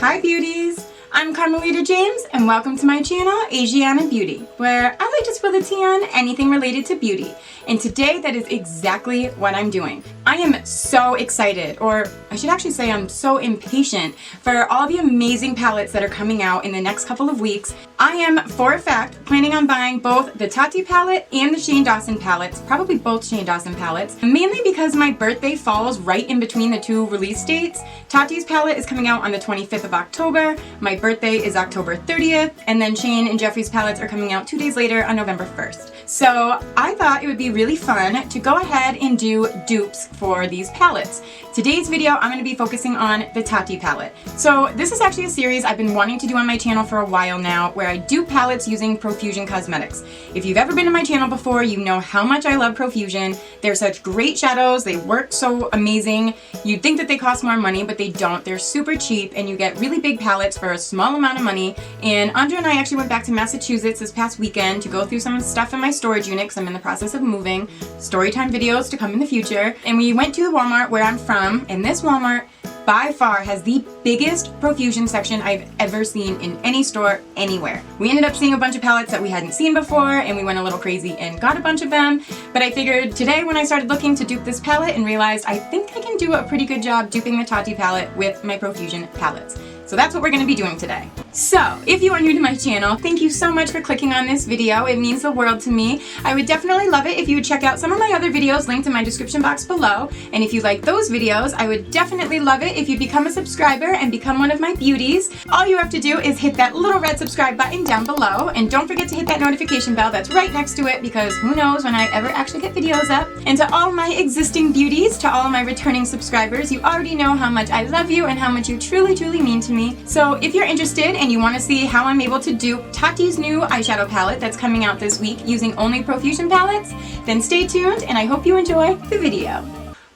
Hi beauties! I'm Carmelita James and welcome to my channel, Asiana Beauty, where I like to spill the tea on anything related to beauty. And today that is exactly what I'm doing. I am so excited, or I should actually say I'm so impatient for all the amazing palettes that are coming out in the next couple of weeks. I am, for a fact, planning on buying both the Tati palette and the Shane Dawson palettes, probably both Shane Dawson palettes, mainly because my birthday falls right in between the two release dates. Tati's palette is coming out on the 25th of October, my birthday is October 30th, and then Shane and Jeffrey's palettes are coming out 2 days later on November 1st. So I thought it would be really fun to go ahead and do dupes for these palettes. Today's video, I'm going to be focusing on the Tati palette. So this is actually a series I've been wanting to do on my channel for a while now, where I dupe palettes using Profusion cosmetics. If you've ever been to my channel before, you know how much I love Profusion. They're such great shadows, they work so amazing. You'd think that they cost more money, but they don't. They're super cheap and you get really big palettes for a small amount of money. And Andrea and I actually went back to Massachusetts this past weekend to go through some stuff in my storage unit because I'm in the process of moving. Storytime videos to come in the future. And we went to the Walmart where I'm from, and this Walmart by far has the biggest Profusion section I've ever seen in any store anywhere. We ended up seeing a bunch of palettes that we hadn't seen before and we went a little crazy and got a bunch of them, but I figured today when I started looking to dupe this palette and realized I think I can do a pretty good job duping the Tati palette with my Profusion palettes. So that's what we're going to be doing today. So, if you are new to my channel, thank you so much for clicking on this video. It means the world to me. I would definitely love it if you would check out some of my other videos linked in my description box below. And if you like those videos, I would definitely love it if you become a subscriber and become one of my beauties. All you have to do is hit that little red subscribe button down below, and don't forget to hit that notification bell that's right next to it, because who knows when I ever actually get videos up. And to all my existing beauties, to all my returning subscribers, you already know how much I love you and how much you truly, truly mean to me. So if you're interested and you want to see how I'm able to dupe Tati's new eyeshadow palette that's coming out this week using only Profusion palettes, then stay tuned and I hope you enjoy the video.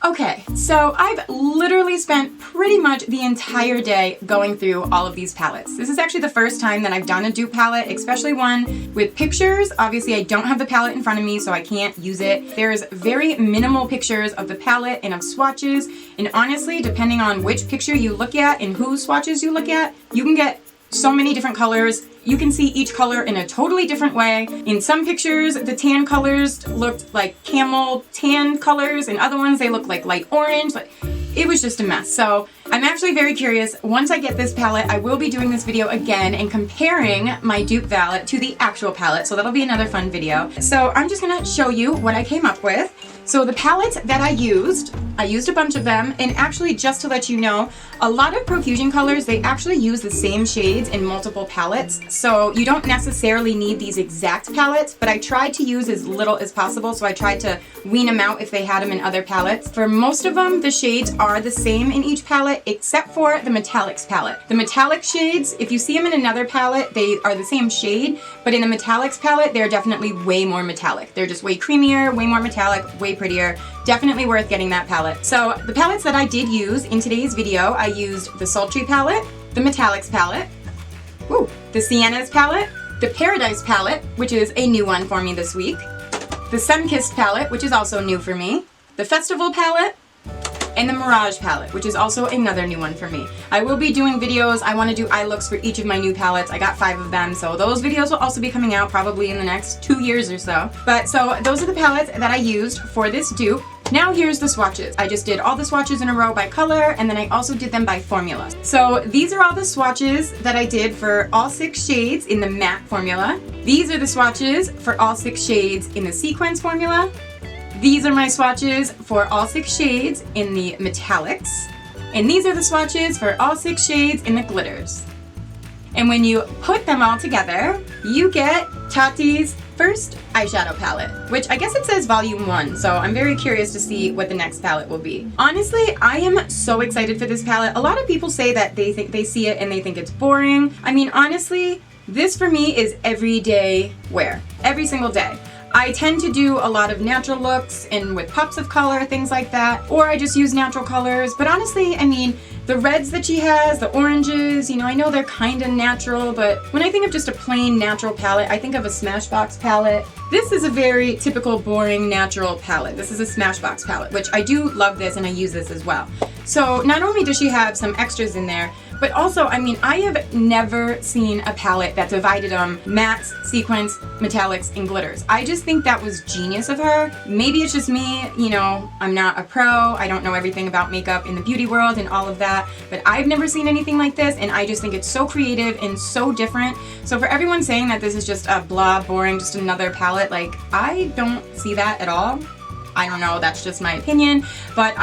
Okay, so I've literally spent pretty much the entire day going through all of these palettes. This is actually the first time that I've done a dupe palette, especially one with pictures. Obviously, I don't have the palette in front of me, so I can't use it. There's very minimal pictures of the palette and of swatches, and honestly, depending on which picture you look at and whose swatches you look at, you can get so many different colors. You can see each color in a totally different way. In some pictures, the tan colors looked like camel tan colors, and other ones they look like light orange. It was just a mess. So I'm actually very curious. Once I get this palette, I will be doing this video again and comparing my dupe palette to the actual palette. So that'll be another fun video. So I'm just gonna show you what I came up with. So the palettes that I used a bunch of them, and actually just to let you know, a lot of Profusion colors, they actually use the same shades in multiple palettes. So you don't necessarily need these exact palettes, but I tried to use as little as possible. So I tried to wean them out if they had them in other palettes. For most of them, the shades are the same in each palette, except for the metallics palette. The metallic shades, if you see them in another palette, they are the same shade, but in the metallics palette, they're definitely way more metallic. They're just way creamier, way more metallic, way prettier. Definitely worth getting that palette. So the palettes that I did use in today's video, I used the Sultry palette, the metallics palette, the Sienna's palette, the Paradise palette, which is a new one for me this week, the Sunkissed palette, which is also new for me, the Festival palette, and the Mirage palette, which is also another new one for me. I will be doing videos. I want to do eye looks for each of my new palettes. I got 5 of them, so those videos will also be coming out probably in the next 2 years or so. But so those are the palettes that I used for this dupe. Now here's the swatches. I just did all the swatches in a row by color, and then I also did them by formula. So these are all the swatches that I did for all 6 shades in the matte formula. These are the swatches for all 6 shades in the sequins formula. These are my swatches for all 6 shades in the metallics. And these are the swatches for all 6 shades in the glitters. And when you put them all together, you get Tati's first eyeshadow palette, which I guess it says volume 1, so I'm very curious to see what the next palette will be. Honestly, I am so excited for this palette. A lot of people say that they think they see it and they think it's boring. I mean, honestly, this for me is everyday wear, every single day. I tend to do a lot of natural looks and with pops of color, things like that, or I just use natural colors. But honestly, I mean, The reds that she has, the oranges, you know, I know they're kind of natural, but when I think of just a plain natural palette, I think of a Smashbox palette. This is a very typical, boring, natural palette. This is a Smashbox palette, which I do love this and I use this as well. So not only does she have some extras in there, but also, I mean, I have never seen a palette that divided them mattes, sequins, metallics, and glitters. I just think that was genius of her. Maybe it's just me, you know, I'm not a pro, I don't know everything about makeup in the beauty world and all of that, but I've never seen anything like this, and I just think it's so creative and so different. So for everyone saying that this is just a blah, boring, just another palette, like, I don't see that at all. I don't know, that's just my opinion, but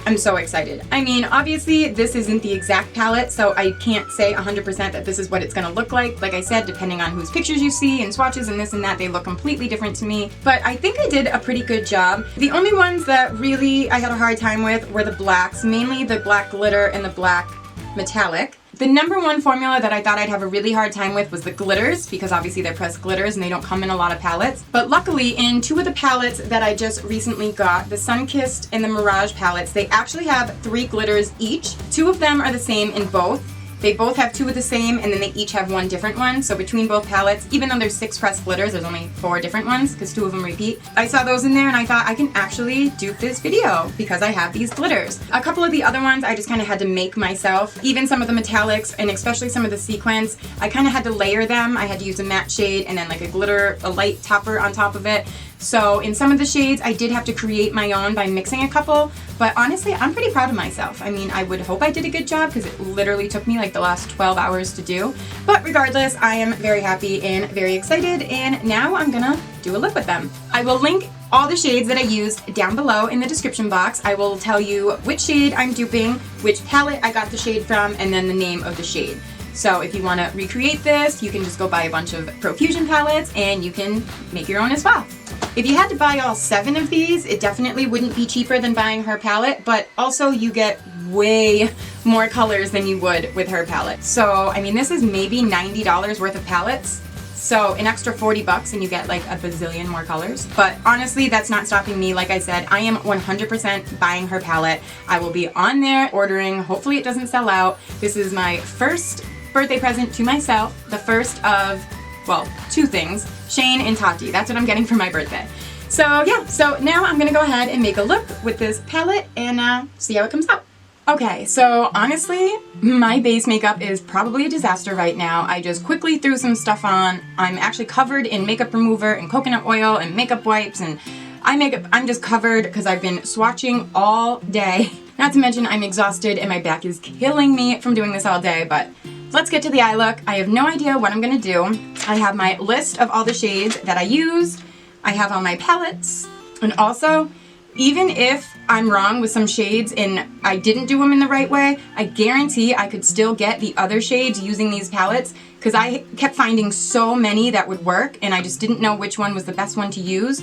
I'm so excited. I mean, obviously this isn't the exact palette, so I can't say 100% that this is what it's gonna look like. Like I said, depending on whose pictures you see and swatches and this and that, they look completely different to me. But I think I did a pretty good job. The only ones that really I had a hard time with were the blacks, mainly the black glitter and the black metallic. The number one formula that I thought I'd have a really hard time with was the glitters, because obviously they're pressed glitters and they don't come in a lot of palettes. But luckily, in two of the palettes that I just recently got, the Sunkissed and the Mirage palettes, they actually have 3 glitters each. 2 of them are the same in both. They both have 2 of the same, and then they each have 1 different one. So between both palettes, even though there's 6 pressed glitters, there's only 4 different ones because 2 of them repeat. I saw those in there and I thought I can actually dupe this video because I have these glitters. A couple of the other ones I just kind of had to make myself. Even some of the metallics and especially some of the sequins, I kind of had to layer them. I had to use a matte shade and then like a light topper on top of it. So in some of the shades, I did have to create my own by mixing a couple, but honestly, I'm pretty proud of myself. I mean, I would hope I did a good job because it literally took me like the last 12 hours to do. But regardless, I am very happy and very excited, and now I'm gonna do a look with them. I will link all the shades that I used down below in the description box. I will tell you which shade I'm duping, which palette I got the shade from, and then the name of the shade. So if you want to recreate this, you can just go buy a bunch of Profusion palettes and you can make your own as well. If you had to buy all 7 of these, it definitely wouldn't be cheaper than buying her palette, but also you get way more colors than you would with her palette. So, I mean, this is maybe $90 worth of palettes. So an extra 40 bucks and you get like a bazillion more colors. But honestly, that's not stopping me. Like I said, I am 100% buying her palette. I will be on there ordering. Hopefully it doesn't sell out. This is my first birthday present to myself. The first of, well, 2 things, Shane and Tati. That's what I'm getting for my birthday. So yeah, so now I'm gonna go ahead and make a look with this palette and see how it comes out. Okay, so honestly, my base makeup is probably a disaster right now. I just quickly threw some stuff on. I'm actually covered in makeup remover and coconut oil and makeup wipes and I'm just covered because I've been swatching all day. Not to mention I'm exhausted and my back is killing me from doing this all day, but let's get to the eye look. I have no idea what I'm gonna do. I have my list of all the shades that I used. I have all my palettes, and also, even if I'm wrong with some shades and I didn't do them in the right way, I guarantee I could still get the other shades using these palettes because I kept finding so many that would work and I just didn't know which one was the best one to use.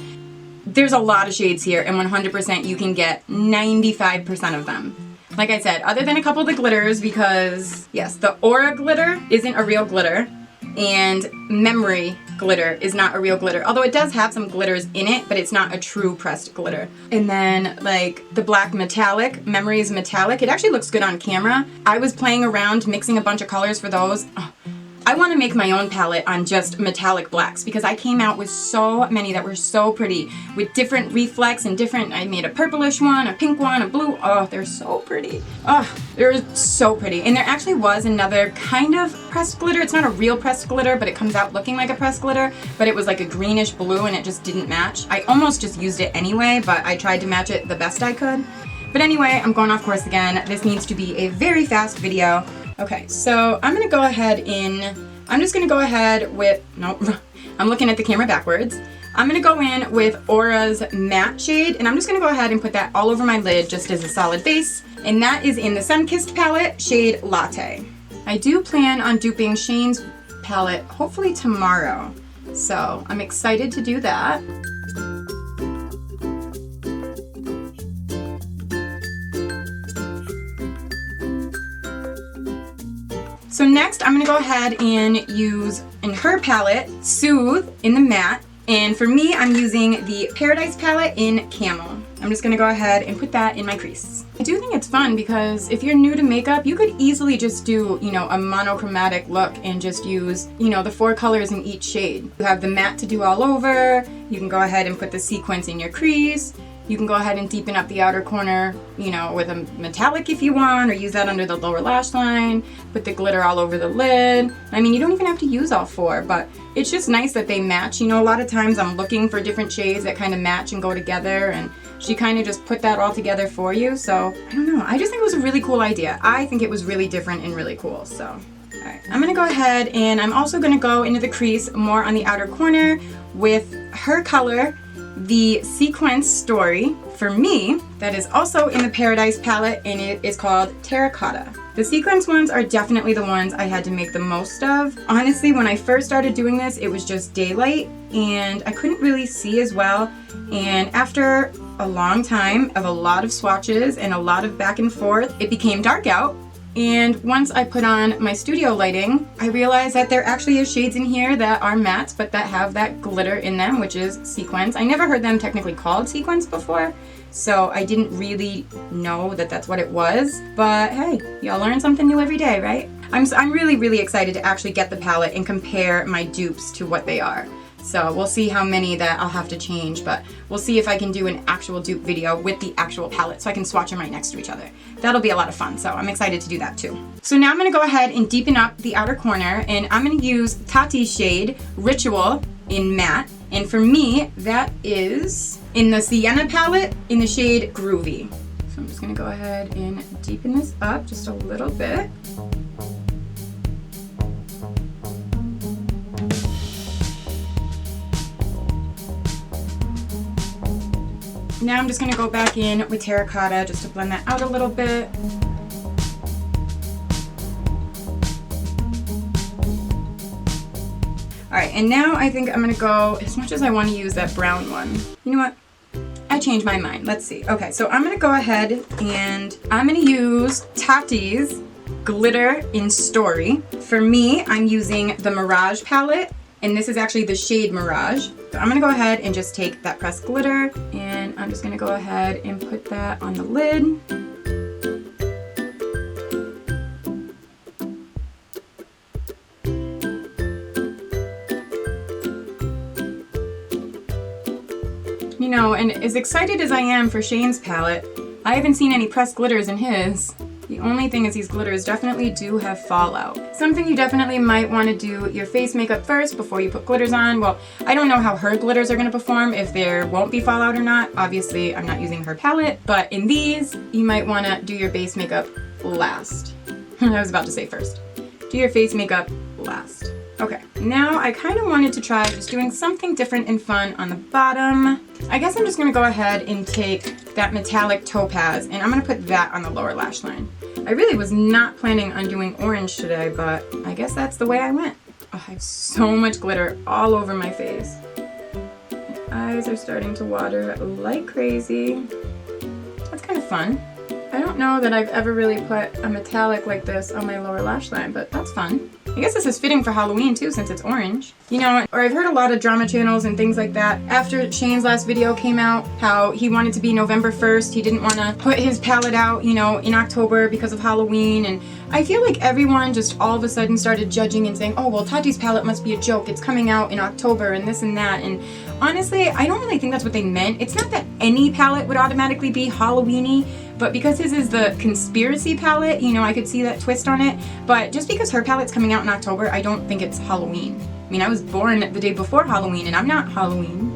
There's a lot of shades here and 100% you can get 95% of them. Like I said, other than a couple of the glitters, because yes, the Aura glitter isn't a real glitter and Memory glitter is not a real glitter, although it does have some glitters in it, but it's not a true pressed glitter. And then like the black metallic, Memory is metallic. It actually looks good on camera. I was playing around mixing a bunch of colors for those. Oh, I want to make my own palette on just metallic blacks because I came out with so many that were so pretty with different reflex and different, I made a purplish one, a pink one, a blue. Oh, they're so pretty. Oh, they're so pretty. And there actually was another kind of pressed glitter. It's not a real pressed glitter, but it comes out looking like a pressed glitter, but it was like a greenish blue and it just didn't match. I almost just used it anyway, but I tried to match it the best I could. But anyway, I'm going off course again. This needs to be a very fast video. Okay, so I'm gonna go ahead I'm just gonna go ahead with, nope, I'm looking at the camera backwards. I'm gonna go in with Aura's matte shade, and I'm just gonna go ahead and put that all over my lid just as a solid base. And that is in the Sunkissed palette, shade Latte. I do plan on duping Shane's palette hopefully tomorrow. So I'm excited to do that. So next I'm gonna go ahead and use in her palette, Soothe in the matte. And for me, I'm using the Paradise palette in Camel. I'm just gonna go ahead and put that in my crease. I do think it's fun because if you're new to makeup, you could easily just do, you know, a monochromatic look and just use, you know, the 4 colors in each shade. You have the matte to do all over. You can go ahead and put the sequins in your crease. You can go ahead and deepen up the outer corner, you know, with a metallic if you want, or use that under the lower lash line. Put the glitter all over the lid. I mean, you don't even have to use all 4, but it's just nice that they match. You know, a lot of times I'm looking for different shades that kind of match and go together, and she kind of just put that all together for you. So, I don't know. I just think it was a really cool idea. I think it was really different and really cool, so. All right, I'm gonna go ahead and I'm also gonna go into the crease more on the outer corner with her color, the Sequence Story. For me, that is also in the Paradise palette, and it is called Terracotta. The sequence ones are definitely the ones I had to make the most of. Honestly, when I first started doing this, it was just daylight and I couldn't really see as well. And after a long time of a lot of swatches and a lot of back and forth, it became dark out. And once I put on my studio lighting, I realized that there actually is shades in here that are mattes, but that have that glitter in them, which is sequins. I never heard them technically called sequins before, so I didn't really know that that's what it was. But hey, y'all learn something new every day, right? I'm really, really excited to actually get the palette and compare my dupes to what they are. So we'll see how many that I'll have to change, but we'll see if I can do an actual dupe video with the actual palette so I can swatch them right next to each other. That'll be a lot of fun, so I'm excited to do that too. So now I'm gonna go ahead and deepen up the outer corner, and I'm gonna use Tati's shade, Ritual, in matte. And for me, that is in the Sienna palette in the shade Groovy. So I'm just gonna go ahead and deepen this up just a little bit. Now I'm just going to go back in with Terracotta just to blend that out a little bit. Alright, and now I think I'm going to go, as much as I want to use that brown one, you know what? I changed my mind. Let's see. Okay, so I'm going to go ahead and I'm going to use Tati's Glitter in Story. For me, I'm using the Mirage Palette, and this is actually the shade Mirage. So I'm gonna go ahead and just take that pressed glitter, and I'm just gonna go ahead and put that on the lid. You know, and as excited as I am for Shane's palette, I haven't seen any pressed glitters in his. The only thing is these glitters definitely do have fallout. Something you definitely might want to do your face makeup first before you put glitters on. Well, I don't know how her glitters are going to perform, if there won't be fallout or not. Obviously, I'm not using her palette, but in these, you might want to do your base makeup last. I was about to say first. Do your face makeup last. Okay, now I kind of wanted to try just doing something different and fun on the bottom. I guess I'm just going to go ahead and take that metallic topaz, and I'm going to put that on the lower lash line. I really was not planning on doing orange today, but I guess that's the way I went. Oh, I have so much glitter all over my face. My eyes are starting to water like crazy. That's kind of fun. I don't know that I've ever really put a metallic like this on my lower lash line, but that's fun. I guess this is fitting for Halloween too, since it's orange. You know, or I've heard a lot of drama channels and things like that. After Shane's last video came out, how he wanted to be November 1st. He didn't want to put his palette out, you know, in October because of Halloween. And I feel like everyone just all of a sudden started judging and saying, oh, well, Tati's palette must be a joke. It's coming out in October and this and that. And honestly, I don't really think that's what they meant. It's not that any palette would automatically be Halloween-y, but because his is the conspiracy palette, you know, I could see that twist on it. But just because her palette's coming out in October, I don't think it's Halloween. I mean, I was born the day before Halloween, and I'm not Halloween.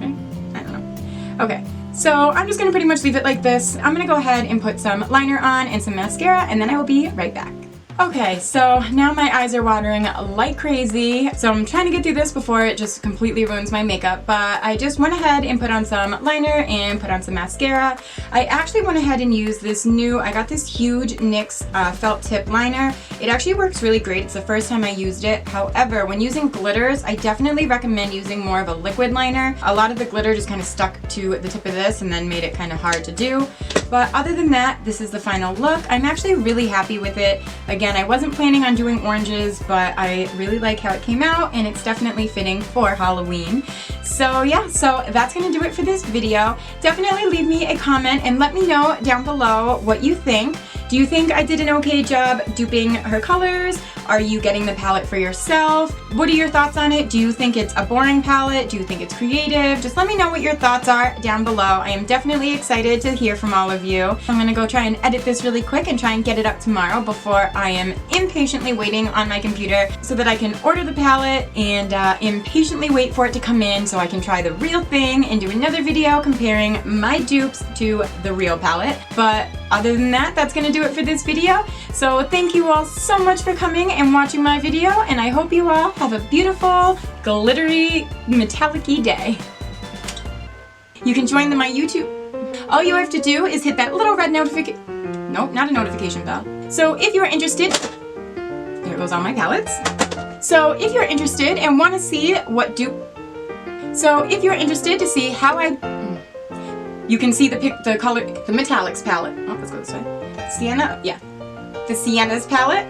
Right? I don't know. Okay, so I'm just gonna pretty much leave it like this. I'm gonna go ahead and put some liner on and some mascara, and then I will be right back. Okay, so now my eyes are watering like crazy, so I'm trying to get through this before it just completely ruins my makeup, but I just went ahead and put on some liner and put on some mascara. I actually went ahead and used this new, I got this huge NYX felt tip liner. It actually works really great. It's the first time I used it. However, when using glitters, I definitely recommend using more of a liquid liner. A lot of the glitter just kind of stuck to the tip of this and then made it kind of hard to do. But other than that, this is the final look. I'm actually really happy with it. Again, I wasn't planning on doing oranges, but I really like how it came out, and it's definitely fitting for Halloween. So yeah, so that's gonna do it for this video. Definitely leave me a comment and let me know down below what you think. Do you think I did an okay job duping her colors? Are you getting the palette for yourself? What are your thoughts on it? Do you think it's a boring palette? Do you think it's creative? Just let me know what your thoughts are down below. I am definitely excited to hear from all of you. I'm gonna go try and edit this really quick and try and get it up tomorrow before I am impatiently waiting on my computer so that I can order the palette and impatiently wait for it to come in so I can try the real thing and do another video comparing my dupes to the real palette. But other than that, that's gonna do it for this video. So thank you all so much for coming and watching my video, and I hope you all have a beautiful, glittery, metallic-y day. You can join my YouTube. All you have to do is hit that little red notification. Nope, not a notification bell. So if you're interested, there goes all my palettes. So if you're interested and want to see what if you're interested to see how you can see the color, the metallics palette. Oh, let's go this way. Sienna, yeah, the Sienna's palette.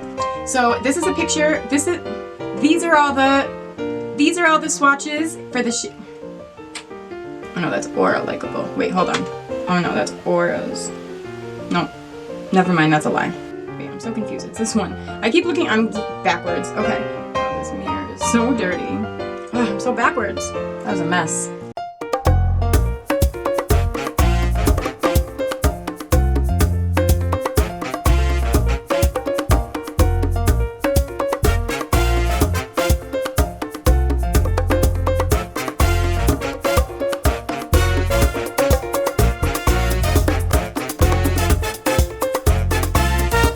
So this is a picture. These are all the swatches for the oh no, that's Aura Likeable. Wait, hold on. Oh no, that's Aura's. No, never mind, that's a lie. Wait, I'm so confused. It's this one. I keep looking, I'm backwards. Okay. Oh, this mirror is so dirty. Oh, I'm so backwards. That was a mess.